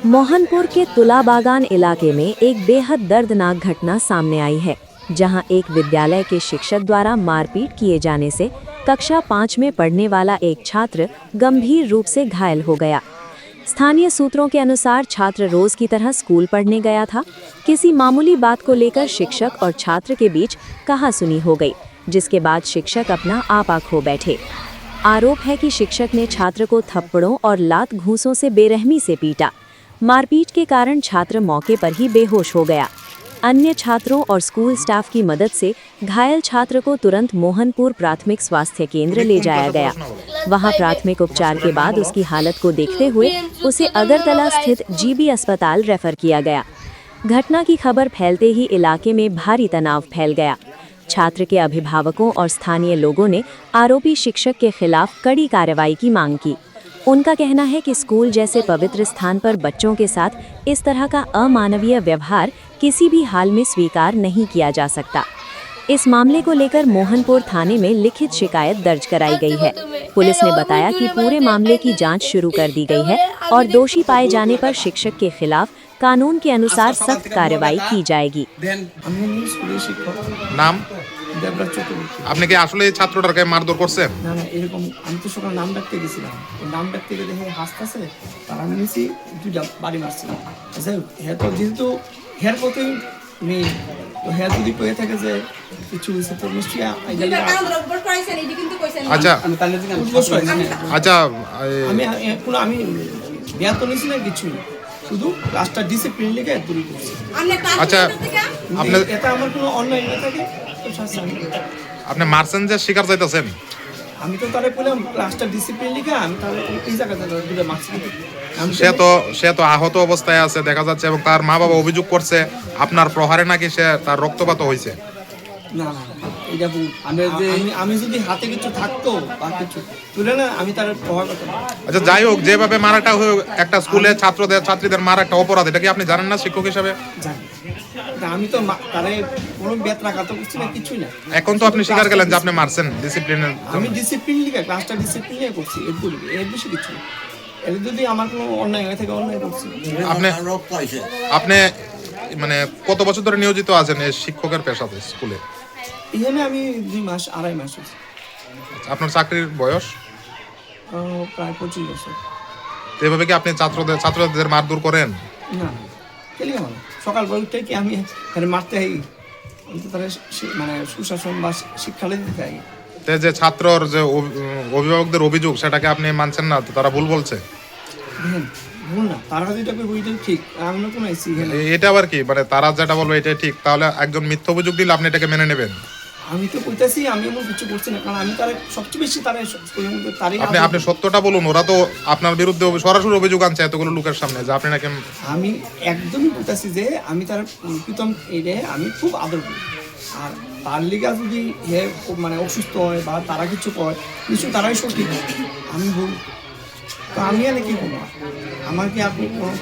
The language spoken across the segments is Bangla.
मोहनपुर के तुलाबागान इलाके में एक बेहद दर्दनाक घटना सामने आई है, जहां एक विद्यालय के शिक्षक द्वारा मारपीट किए जाने से कक्षा 5 में पढ़ने वाला एक छात्र गंभीर रूप से घायल हो गया। स्थानीय सूत्रों के अनुसार छात्र रोज की तरह स्कूल पढ़ने गया था। किसी मामूली बात को लेकर शिक्षक और छात्र के बीच कहासुनी हो गई, जिसके बाद शिक्षक अपना आपा खो बैठे। आरोप है कि शिक्षक ने छात्र को थप्पड़ों और लात घूंसों से बेरहमी से पीटा। मारपीट के कारण छात्र मौके पर ही बेहोश हो गया। अन्य छात्रों और स्कूल स्टाफ की मदद से घायल छात्र को तुरंत मोहनपुर प्राथमिक स्वास्थ्य केंद्र ले जाया गया। वहां प्राथमिक उपचार के बाद उसकी हालत को देखते हुए उसे अगरतला स्थित जीबी अस्पताल रेफर किया गया। घटना की खबर फैलते ही इलाके में भारी तनाव फैल गया। छात्र के अभिभावकों और स्थानीय लोगों ने आरोपी शिक्षक के खिलाफ कड़ी कार्रवाई की मांग की। उनका कहना है कि स्कूल जैसे पवित्र स्थान पर बच्चों के साथ इस तरह का अमानवीय व्यवहार किसी भी हाल में स्वीकार नहीं किया जा सकता। इस मामले को लेकर मोहनपुर थाने में लिखित शिकायत दर्ज कराई गई है। पुलिस ने बताया कि पूरे मामले की जांच शुरू कर दी गई है और दोषी पाए जाने पर शिक्षक के खिलाफ कानून के अनुसार सख्त कार्रवाई की जाएगी। नाम আপনি কি আসলে এই ছাত্রটাকে মারধর করছেন? না না, এরকম আমি তো সকাল নাম ডাকতে গেছিলাম। নাম ডাকতে গিয়ে দেখে হাসতেছে, তার আমি নিয়েছি দুইটা বাড়ি মারছিলাম। আচ্ছা, হ্যাঁ তো যেহেতু হ্যার পথে মেয়ে, তো হ্যাঁ যদি কয়ে থাকে যে কিছু হয়েছে তো নিশ্চয়ই আচ্ছা আচ্ছা আমি বিয়া তো নিয়েছি না কিছুই, শুধু ক্লাসটা ডিসিপ্লিন লিখে দূরে করছি। আচ্ছা, আপনার এটা আমার কোনো অন্যায় না থাকে। আপনি মারছেন যে শিকার চাইতেছেন? আমি তো তারে বললাম ক্লাসটা ডিসিপ্লিন লিখে আমি তাহলে এই জায়গাটা দুটো মারছি। সে তো আহত অবস্থায় আছে দেখা যাচ্ছে, এবং তার মা বাবা অভিযোগ করছে আপনার প্রহারে নাকি সে তার রক্তপাত হয়েছে। না না, এটা আমি যদি হাতে কিছু থাকতো বা কিছু তুলে না আমি তার প্রহার করতাম। আচ্ছা, যাই হোক, যেভাবে মারাটা হয়ে একটা স্কুলে ছাত্রীদের মারা একটা অপরাধ, এটা কি আপনি জানেন না শিক্ষক হিসাবে? জানি। আমি তো তারে কোনো বেতনা কাটো করছি না, কিছুই না। এখন তো আপনি স্বীকার করলেন যে আপনি মারছেন ডিসিপ্লিনের। আমি ডিসিপ্লিন লিখে ক্লাসটা ডিসিপ্লিনে করছি, এর বেশি কিছু না। এর যদি আমার কোনো অন্যায় হয়ে থাকে অন্যায় করছি। আপনি মানে কত বছর ধরে নিয়োজিত আছেন এই শিক্ষকের পেশাতে স্কুলে? এখানে আমি 2 মাস 2.5 মাস হয়েছে। আপনার চাকরির বয়স? প্রায় 25 বছর। তো এভাবে কি আপনি ছাত্রদের মারধর করেন? না, খেলি আমার সকাল বলতে কি আমি মারতে হই, তারা মানে সুশাসন বা শিক্ষালয় দিতে হয়। যে ছাত্রর যে অভিভাবকদের অভিযোগ, সেটাকে আপনি মানছেন না? তো তারা ভুল বলছে? ভুল না, তারা যেটা বইটা ঠিক, আমি নতুন আইছি এখানে। এটা আবার কি, মানে তারা যেটা বলবে এটাই ঠিক, তাহলে একজন মিথ্যা অভিযোগ দিলে আপনি এটাকে মেনে নেবেন? আমি তো কইতাছি আমি এমন কিছু করছি না, কারণ আমি তার সবচেয়ে বেশি আপনি সত্যটা বলুন। ওরা তো আপনার বিরুদ্ধে সরাসরি অভিযোগ আনছে এতগুলো লোকের সামনে যে আপনি নাকি। আমি একদমই কইতাছি যে আমি তার প্রীতম এইটা আমি খুব আদর করি, আর তার লিগা যদি মানে অসুস্থ হয় বা তারা কিছু কয় নিশ্চয়ই তারাই সঠিক, আমি বল। তো আমি আর কি করবো? আমার কি আপনি কোনো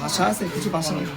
ভাষা আছে? কিছু ভাষা নেই।